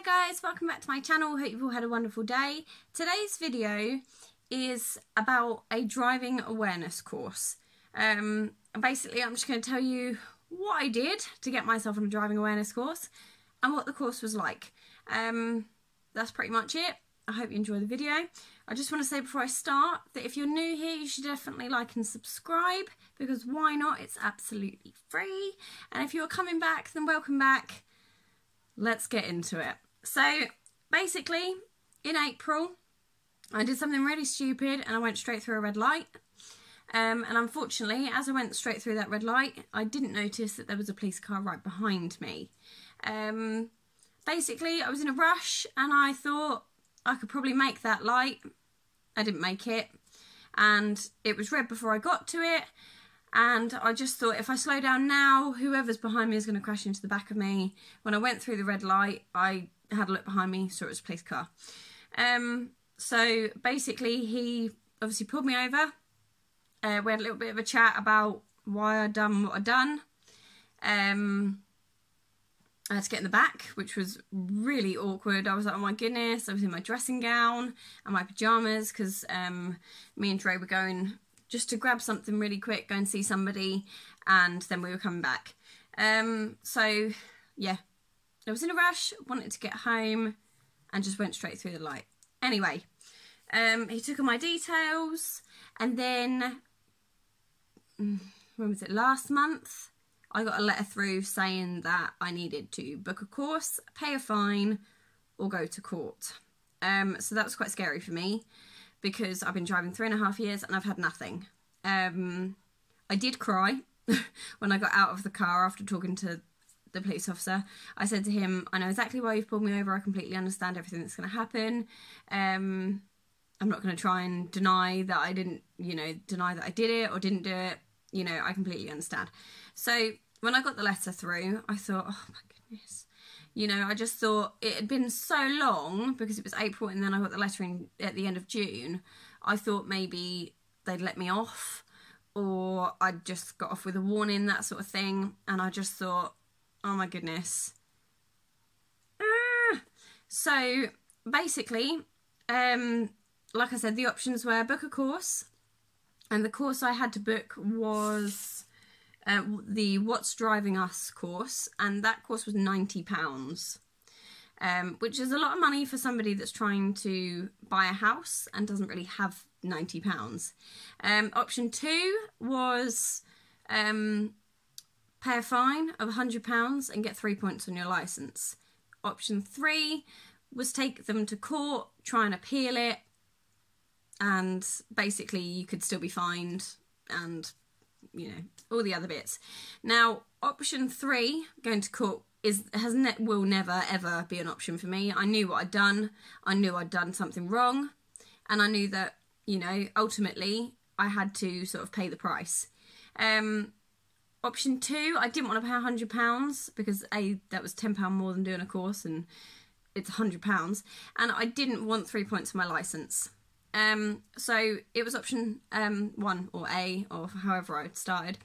guys, welcome back to my channel. Hope you've all had a wonderful day. Today's video is about a driving awareness course. Basically I'm just going to tell you what I did to get myself on a driving awareness course and what the course was like. That's pretty much it. I hope you enjoy the video. I just want to say before I start that if you're new here, you should definitely like and subscribe, because why not? It's absolutely free. And if you're coming back, then welcome back. Let's get into it. So basically in April I did something really stupid and I went straight through a red light. And unfortunately, as I went straight through that red light, I didn't notice that there was a police car right behind me. Basically I was in a rush and I thought I could probably make that light. I didn't make it, and it was red before I got to it, and I just thought if I slow down now, whoever's behind me is going to crash into the back of me. When I went through the red light, I had a look behind me, saw it was a police car. So basically he obviously pulled me over. We had a little bit of a chat about why I'd done what I'd done. I had to get in the back, which was really awkward. I was like, oh my goodness, I was in my dressing gown and my pyjamas, because me and Dre were going just to grab something really quick, go and see somebody, and then we were coming back. So yeah, I was in a rush, wanted to get home, and just went straight through the light. Anyway, he took all my details, and then, when was it, last month? I got a letter through saying that I needed to book a course, pay a fine, or go to court. So that was quite scary for me, because I've been driving 3.5 years and I've had nothing. I did cry when I got out of the car after talking to the police officer. I said to him, I know exactly why you've pulled me over. I completely understand everything that's going to happen. I'm not going to try and deny that I didn't, deny that I did it or didn't do it. I completely understand. So when I got the letter through, I thought, oh my goodness. I just thought it had been so long, because it was April and then I got the letter in at the end of June. I thought maybe they'd let me off, or I'd just got off with a warning, that sort of thing. And I just thought, oh my goodness. So basically, like I said, the options were book a course. And the course I had to book was the What's Driving Us course, and that course was £90, which is a lot of money for somebody that's trying to buy a house and doesn't really have £90. Option 2 was pay a fine of £100 and get 3 points on your licence. Option 3 was take them to court, try and appeal it, and basically you could still be fined, and all the other bits. Now option 3, going to court, will never ever be an option for me. I knew what I'd done. I knew I'd done something wrong, and I knew that ultimately I had to sort of pay the price. Option 2, I didn't want to pay £100, because that was £10 more than doing a course, and it's £100, and I didn't want 3 points on my licence. So it was option 1 or A, or however I started,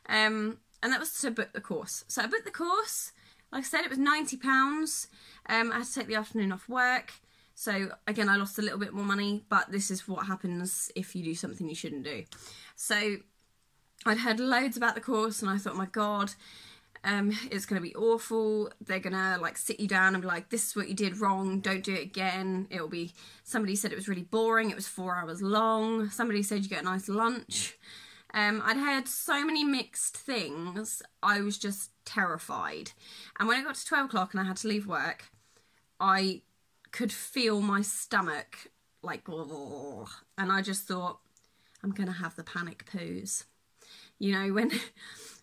and that was to book the course. So I booked the course. Like I said, it was £90. I had to take the afternoon off work, so again I lost a little bit more money, but this is what happens if you do something you shouldn't do. So I'd heard loads about the course and I thought, oh my god, it's going to be awful. They're going to sit you down and be like, this is what you did wrong, don't do it again. It'll be, somebody said it was really boring, it was 4 hours long. Somebody said you get a nice lunch. I'd heard so many mixed things, I was just terrified. And when it got to 12 o'clock and I had to leave work, I could feel my stomach and I just thought, I'm going to have the panic poos.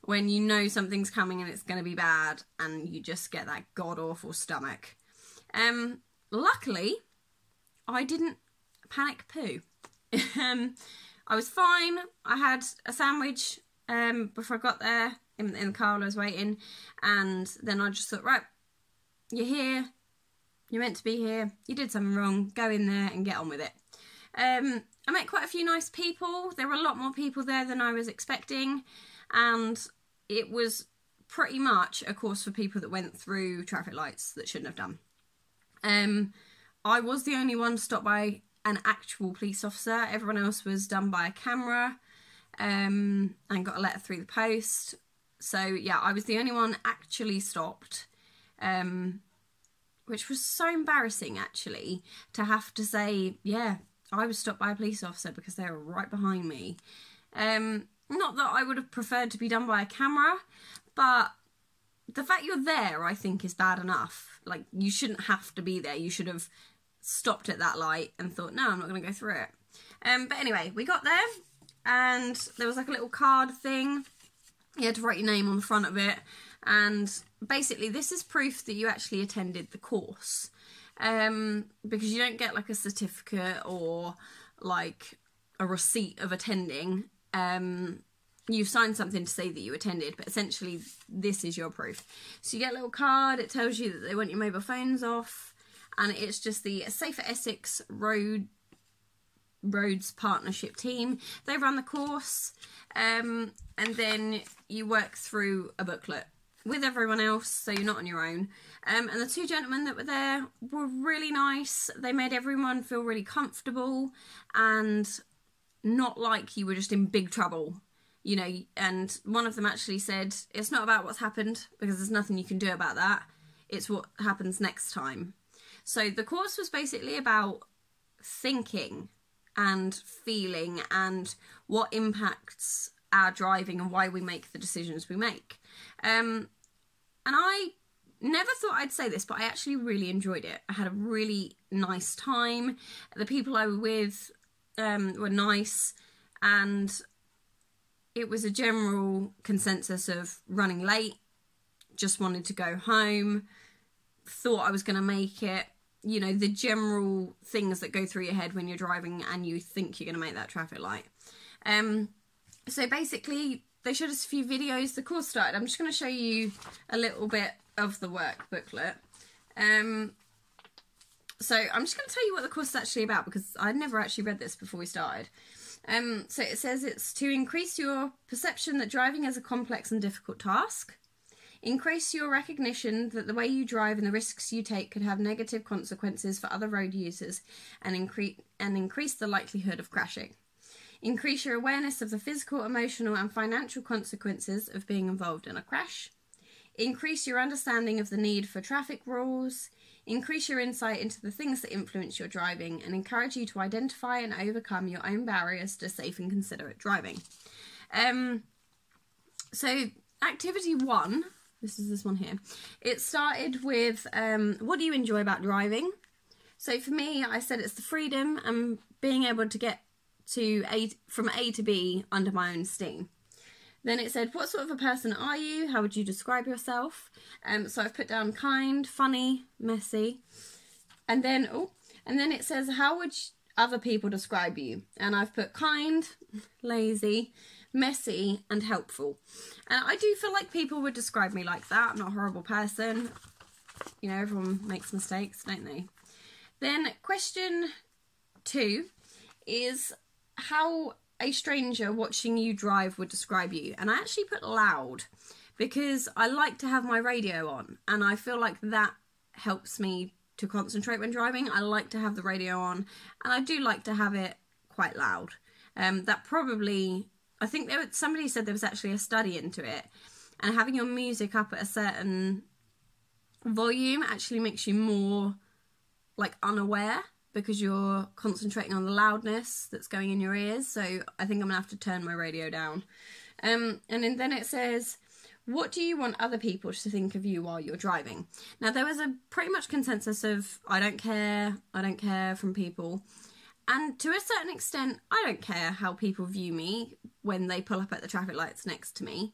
When you know something's coming and it's going to be bad, and you just get that god-awful stomach. Luckily, I didn't panic poo. I was fine. I had a sandwich before I got there in the car while I was waiting, and then I just thought, right, you're here, you're meant to be here, you did something wrong, go in there and get on with it. I met quite a few nice people. There were a lot more people there than I was expecting, and it was pretty much a course for people that went through traffic lights that shouldn't have done. I was the only one stopped by an actual police officer. Everyone else was done by a camera, and got a letter through the post. So yeah, I was the only one actually stopped, which was so embarrassing actually, to have to say, yeah, I was stopped by a police officer because they were right behind me. Not that I would have preferred to be done by a camera, but the fact you're there, I think, is bad enough. Like, you shouldn't have to be there. You should have stopped at that light and thought, no, I'm not going to go through it. But anyway, we got there, and there was like a little card thing. You had to write your name on the front of it, and basically this is proof that you actually attended the course, because you don't get like a certificate or like a receipt of attending. You sign something to say that you attended, but essentially this is your proof. So you get a little card, it tells you that they want your mobile phones off, and it's just the Safer Essex Roads Partnership team. They run the course, and then you work through a booklet with everyone else, so you're not on your own. And the two gentlemen that were there were really nice. They made everyone feel really comfortable and not like you were just in big trouble, you know. And one of them actually said, it's not about what's happened, because there's nothing you can do about that. It's what happens next time. So the course was basically about thinking and feeling and what impacts our driving and why we make the decisions we make. And I never thought I'd say this, but I actually really enjoyed it. I had a really nice time. The people I were with were nice, and it was a general consensus of running late, just wanted to go home, thought I was going to make it. You know, the general things that go through your head when you're driving and you think you're going to make that traffic light. So basically, they showed us a few videos. The course started. I'm just going to show you a little bit of the work booklet. So I'm just going to tell you what the course is actually about, because I'd never actually read this before we started. So it says it's to increase your perception that driving is a complex and difficult task. Increase your recognition that the way you drive and the risks you take could have negative consequences for other road users, and increase the likelihood of crashing. Increase your awareness of the physical, emotional and financial consequences of being involved in a crash. Increase your understanding of the need for traffic rules. Increase your insight into the things that influence your driving, and encourage you to identify and overcome your own barriers to safe and considerate driving. So activity 1, this is this one here. It started with, what do you enjoy about driving? So for me, I said it's the freedom and being able to get to from A to B under my own steam. Then it said, what sort of a person are you? How would you describe yourself? So I've put down kind, funny, messy. And then it says, how would other people describe you? And I've put kind, lazy, messy and helpful. And I do feel like people would describe me like that. I'm not a horrible person. You know, everyone makes mistakes, don't they? Then question 2 is how a stranger watching you drive would describe you. And I actually put loud, because I like to have my radio on, and I feel like that helps me to concentrate when driving. I like to have the radio on, and I do like to have it quite loud. That probably, I think somebody said there was actually a study into it, and having your music up at a certain volume actually makes you more like unaware, because you're concentrating on the loudness that's going in your ears. So I think I'm gonna have to turn my radio down. And then it says, what do you want other people to think of you while you're driving? Now there was a pretty much consensus of I don't care from people. And to a certain extent, I don't care how people view me when they pull up at the traffic lights next to me.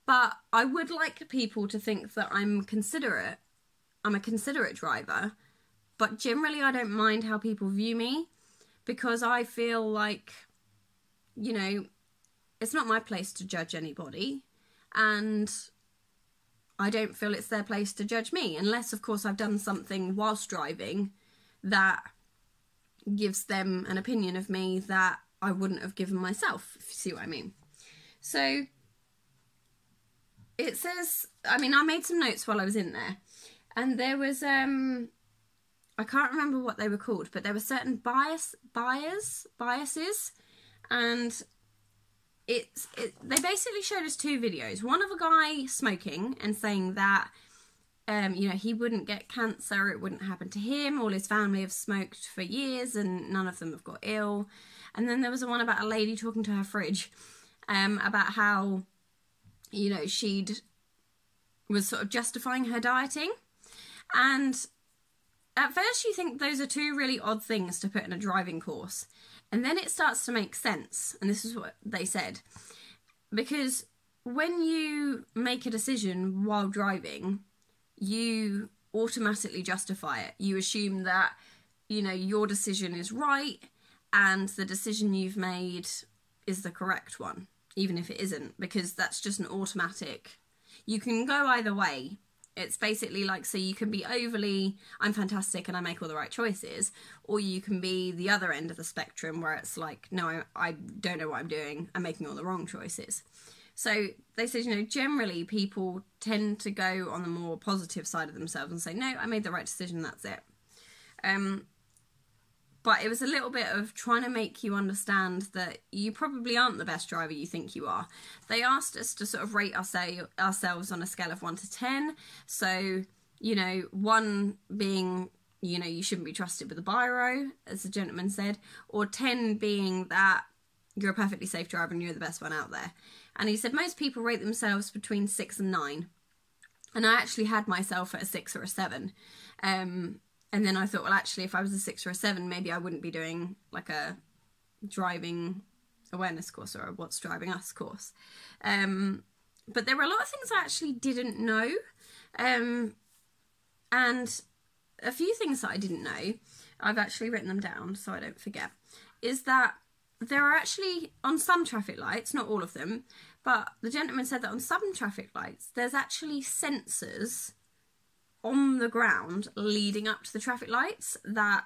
But I would like people to think that I'm considerate. I'm a considerate driver. But generally, I don't mind how people view me, because I feel like, you know, it's not my place to judge anybody, and I don't feel it's their place to judge me, unless, of course, I've done something whilst driving that gives them an opinion of me that I wouldn't have given myself, if you see what I mean. So it says, I mean, I made some notes while I was in there, and there was I can't remember what they were called, but there were certain biases, and they basically showed us 2 videos. One of a guy smoking and saying that you know, he wouldn't get cancer, it wouldn't happen to him, all his family have smoked for years and none of them have got ill. And then there was one about a lady talking to her fridge about how, you know, was sort of justifying her dieting. And at first you think those are 2 really odd things to put in a driving course. And then it starts to make sense. And this is what they said. Because when you make a decision while driving, you automatically justify it. You assume that, you know, your decision is right and the decision you've made is the correct one, even if it isn't, because that's just an automatic. You can go either way. It's basically like, so you can be overly, I'm fantastic and I make all the right choices, or you can be the other end of the spectrum where it's like, no, I don't know what I'm doing, I'm making all the wrong choices. So they said, you know, generally people tend to go on the more positive side of themselves and say, no, I made the right decision, that's it. But it was a little bit of trying to make you understand that you probably aren't the best driver you think you are. They asked us to sort of rate ourselves on a scale of 1 to 10. So, you know, 1 being, you know, you shouldn't be trusted with a biro, as the gentleman said, or 10 being that you're a perfectly safe driver and you're the best one out there. And he said most people rate themselves between 6 and 9. And I actually had myself at a 6 or a 7. And then I thought, well, actually, if I was a 6 or a 7, maybe I wouldn't be doing like a driving awareness course or a what's driving us course. But there were a lot of things I actually didn't know. And a few things that I didn't know, I've actually written them down so I don't forget, is that there are actually, on some traffic lights, not all of them, but the gentleman said that on some traffic lights, there's actually sensors on the ground leading up to the traffic lights that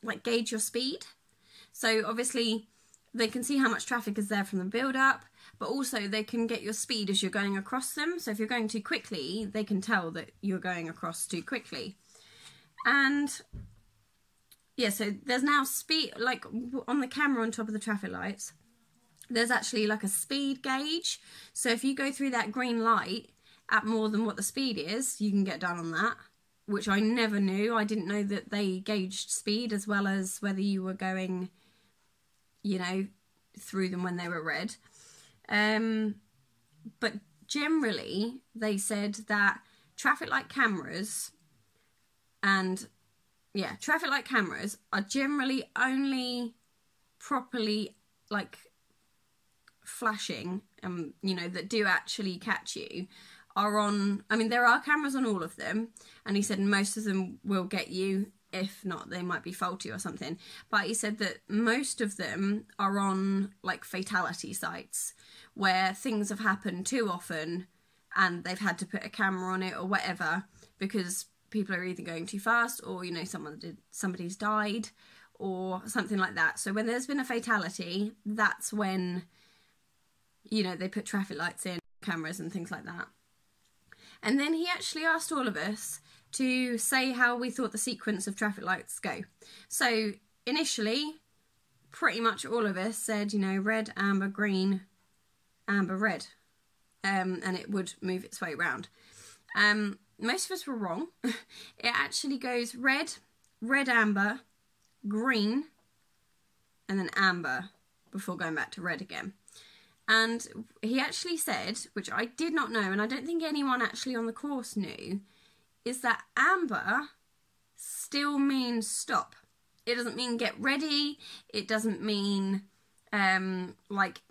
like gauge your speed. So obviously they can see how much traffic is there from the build up, but also they can get your speed as you're going across them. So if you're going too quickly, they can tell that you're going across too quickly. And yeah, so there's now speed, like on the camera on top of the traffic lights, there's actually like a speed gauge. So if you go through that green light at more than what the speed is, you can get done on that, which I never knew. I didn't know that they gauged speed as well as whether you were going, you know, through them when they were red. But generally, they said that traffic light cameras are generally only properly like flashing, you know, that do actually catch you, are on, I mean, there are cameras on all of them, and he said most of them will get you, if not, they might be faulty or something, but he said that most of them are on, like, fatality sites, where things have happened too often, and they've had to put a camera on it or whatever, because people are either going too fast, or, you know, somebody's died, or something like that. So when there's been a fatality, that's when, you know, they put traffic lights in, cameras and things like that. And then he actually asked all of us to say how we thought the sequence of traffic lights go. So initially, pretty much all of us said, you know, red, amber, green, amber, red. And it would move its way around. Most of us were wrong. It actually goes red, red, amber, green, and then amber before going back to red again. And he actually said, which I did not know, and I don't think anyone actually on the course knew, is that amber still means stop. It doesn't mean get ready. It doesn't mean, like,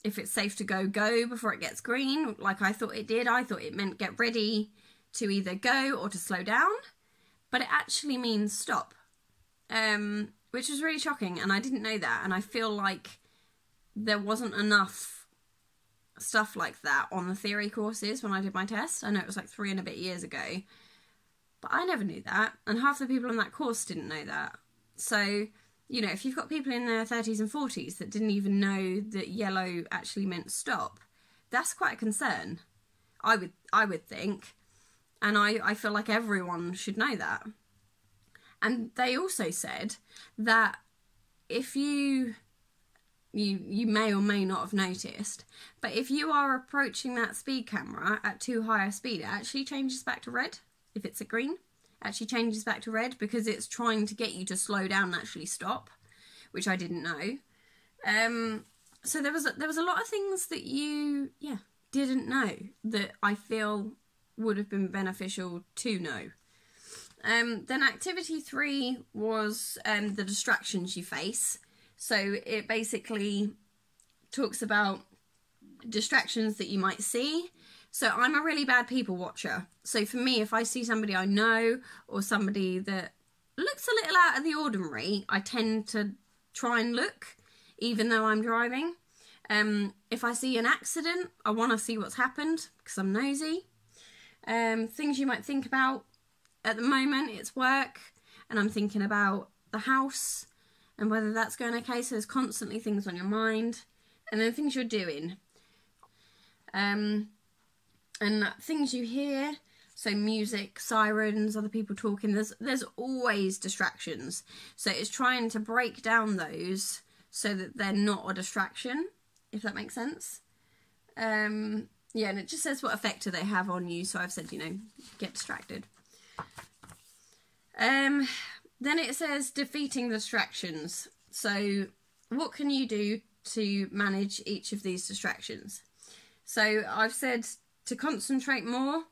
if it's safe to go, go before it gets green, like I thought it did. I thought it meant get ready to either go or to slow down. But it actually means stop, which was really shocking, and I didn't know that. And I feel like there wasn't enough stuff like that on the theory courses when I did my test. I know it was like 3 and a bit years ago, but I never knew that, and half the people on that course didn't know that. So, you know, if you've got people in their 30s and 40s that didn't even know that yellow actually meant stop, that's quite a concern, I would think, and I feel like everyone should know that. And they also said that if you may or may not have noticed, but if you are approaching that speed camera at too high a speed, it actually changes back to red. If it's at green, it actually changes back to red because it's trying to get you to slow down and actually stop, which I didn't know. So there was a lot of things that you didn't know that I feel would have been beneficial to know. Then activity 3 was the distractions you face. So it basically talks about distractions that you might see. So I'm a really bad people watcher. So for me, if I see somebody I know or somebody that looks a little out of the ordinary, I tend to try and look, even though I'm driving. If I see an accident, I want to see what's happened because I'm nosy. Things you might think about. At the moment, it's work, and I'm thinking about the house and whether that's going okay. So there's constantly things on your mind, and then things you're doing, and things you hear. So music, sirens, other people talking. There's always distractions. So it's trying to break down those so that they're not a distraction, if that makes sense. Yeah, and it just says what effect do they have on you. So I've said, get distracted. Then it says defeating distractions. So what can you do to manage each of these distractions? So I've said to concentrate more,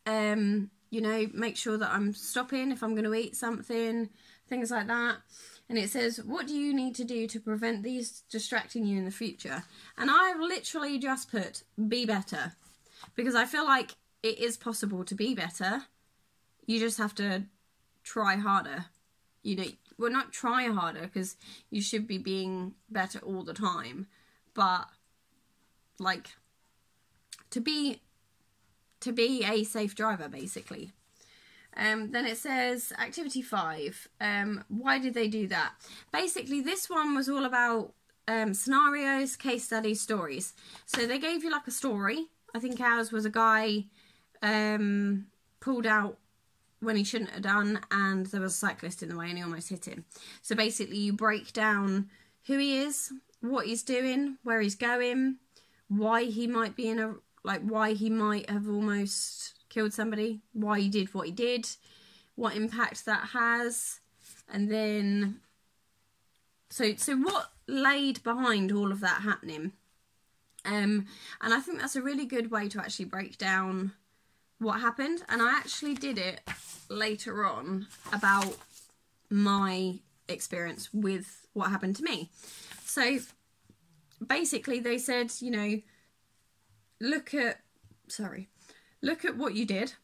make sure that I'm stopping if I'm going to eat something, things like that. And it says, what do you need to do to prevent these distracting you in the future? And I've literally just put, be better. Because I feel like it is possible to be better. You just have to try harder. Well, not try harder, because you should be being better all the time. But, like, to be a safe driver, basically. Then it says, activity 5, why did they do that? Basically, this one was all about scenarios, case studies, stories. So they gave you like a story. I think ours was a guy pulled out when he shouldn't have done, and there was a cyclist in the way and he almost hit him. So basically you break down who he is, what he's doing, where he's going, why he might be why he might have almost killed somebody, why he did what he did, what impact that has, and then so what laid behind all of that happening. And I think that's a really good way to actually break down what happened. And I actually did it later on about my experience with what happened to me. So basically they said, look at what you did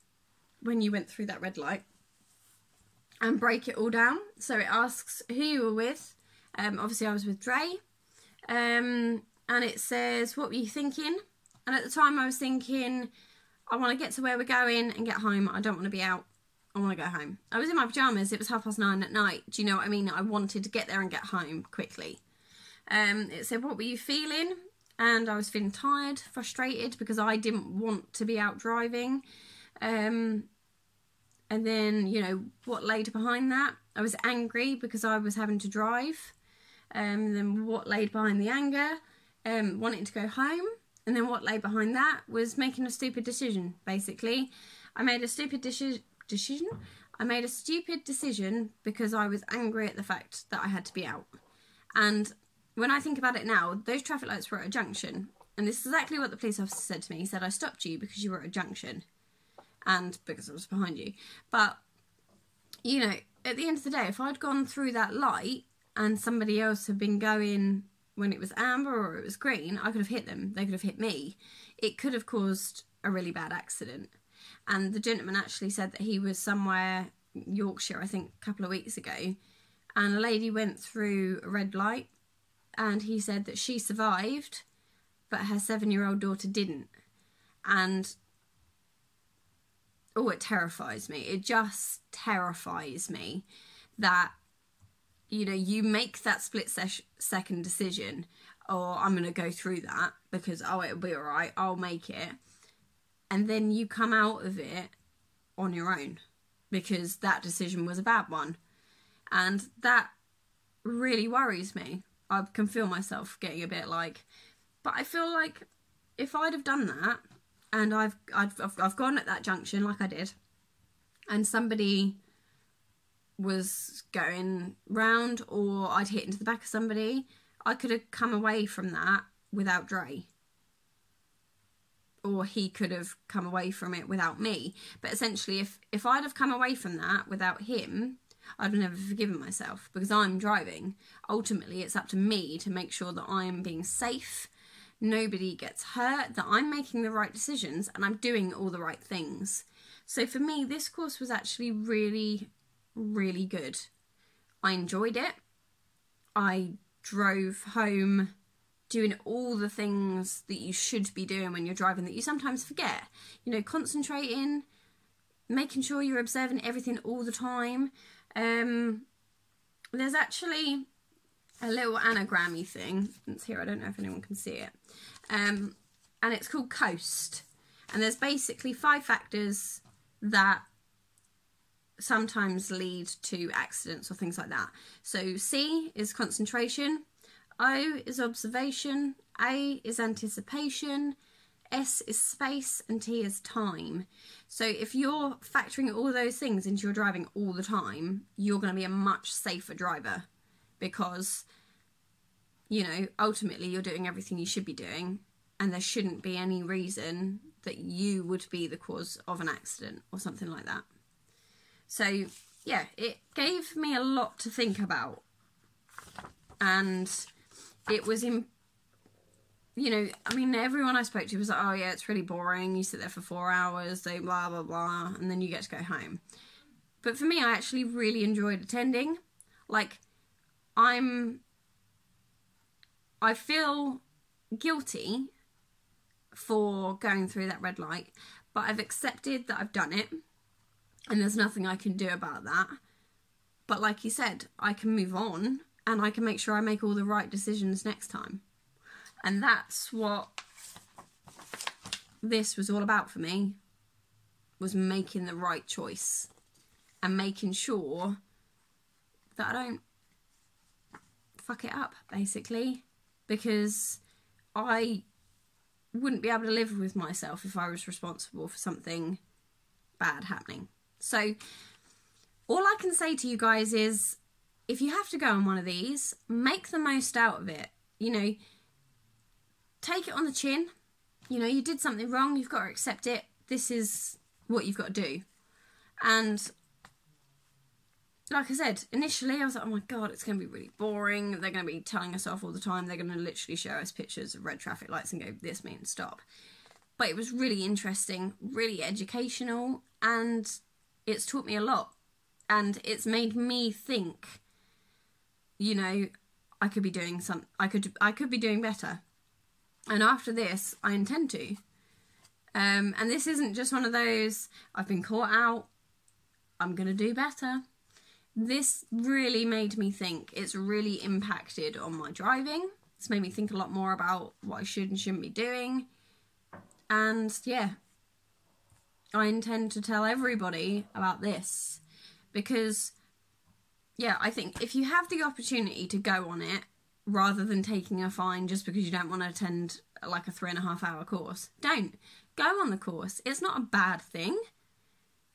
when you went through that red light and break it all down. So it asks who you were with. Obviously I was with Dre. And it says, what were you thinking? And at the time I was thinking, I want to get to where we're going and get home. I don't want to be out. I want to go home. I was in my pyjamas. It was 9:30 at night. Do you know what I mean? I wanted to get there and get home quickly. It said, what were you feeling? And I was feeling tired, frustrated, because I didn't want to be out driving. And then, what laid behind that? I was angry because I was having to drive. Then what laid behind the anger? Wanting to go home. And then what lay behind that was making a stupid decision, basically. I made a stupid decision. I made a stupid decision because I was angry at the fact that I had to be out. And when I think about it now, those traffic lights were at a junction. And this is exactly what the police officer said to me. He said, I stopped you because you were at a junction. And because I was behind you. But, at the end of the day, if I'd gone through that light and somebody else had been going when it was amber or it was green, I could have hit them. They could have hit me. It could have caused a really bad accident. And the gentleman actually said that he was somewhere, Yorkshire, I think, a couple of weeks ago, and a lady went through a red light, and he said that she survived, but her 7-year-old daughter didn't. And, it terrifies me. It just terrifies me that you make that split-second decision, I'm going to go through that because, it'll be all right, I'll make it. And then you come out of it on your own. because that decision was a bad one. And that really worries me. I can feel myself getting a bit like, but I feel like if I'd have done that, and I've gone at that junction like I did, and somebody was going round, or I'd hit into the back of somebody, I could have come away from that without Dre. Or he could have come away from it without me. But essentially, if I'd have come away from that without him, I'd have never forgiven myself, because I'm driving. Ultimately, it's up to me to make sure that I'm being safe, nobody gets hurt, that I'm making the right decisions, and I'm doing all the right things. So for me, this course was actually really, really good. I enjoyed it. I drove home doing all the things that you should be doing when you're driving that you sometimes forget. You know, concentrating, making sure you're observing everything all the time. There's actually a little anagram-y thing. It's here, I don't know if anyone can see it. And it's called COAST. And there's basically 5 factors that sometimes lead to accidents or things like that. So C is concentration, O is observation, A is anticipation, S is space, and T is time. So if you're factoring all those things into your driving all the time, you're going to be a much safer driver, because, you know, ultimately you're doing everything you should be doing, and there shouldn't be any reason that you would be the cause of an accident or something like that. So yeah, it gave me a lot to think about, and it was in, you know, I mean, everyone I spoke to was like, oh yeah, it's really boring, you sit there for 4 hours, they blah blah blah, and then you get to go home. But for me, I actually really enjoyed attending. Like, I feel guilty for going through that red light, but I've accepted that I've done it, and there's nothing I can do about that. But like you said, I can move on, and I can make sure I make all the right decisions next time. And that's what this was all about for me, was making the right choice and making sure that I don't fuck it up, basically, because I wouldn't be able to live with myself if I was responsible for something bad happening. So all I can say to you guys is, if you have to go on one of these, make the most out of it. You know, take it on the chin. You know, you did something wrong, you've got to accept it. This is what you've got to do. And like I said, initially I was like, oh my God, it's going to be really boring. They're going to be telling us off all the time. They're going to literally show us pictures of red traffic lights and go, this means stop. But it was really interesting, really educational, and it's taught me a lot. And it's made me think, you know, I could be doing I could be doing better. And after this, I intend to. And this isn't just one of those, I've been caught out, I'm going to do better. This really made me think. It's really impacted on my driving. It's made me think a lot more about what I should and shouldn't be doing. And yeah, I intend to tell everybody about this, because yeah, I think if you have the opportunity to go on it, rather than taking a fine just because you don't want to attend like a 3.5 hour course, don't. Go on the course. It's not a bad thing.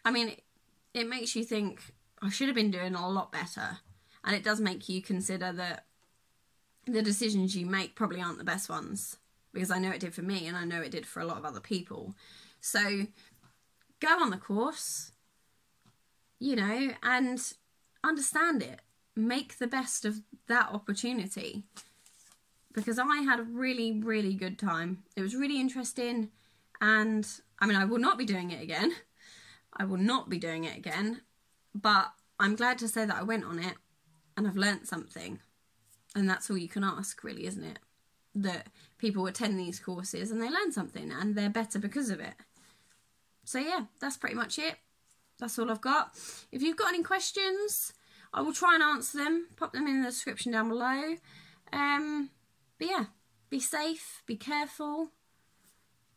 I mean, it makes you think, I should have been doing a lot better. And it does make you consider that the decisions you make probably aren't the best ones. Because I know it did for me, and I know it did for a lot of other people. So go on the course, you know, and understand it. Make the best of that opportunity. Because I had a really, really good time. It was really interesting. And I mean, I will not be doing it again. I will not be doing it again. But I'm glad to say that I went on it and I've learnt something. And that's all you can ask, really, isn't it? That people attend these courses and they learn something and they're better because of it. So yeah, that's pretty much it. That's all I've got. If you've got any questions, I will try and answer them. Pop them in the description down below. But yeah, be safe, be careful,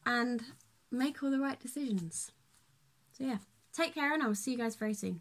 and make all the right decisions. So yeah. Take care and I will see you guys very soon.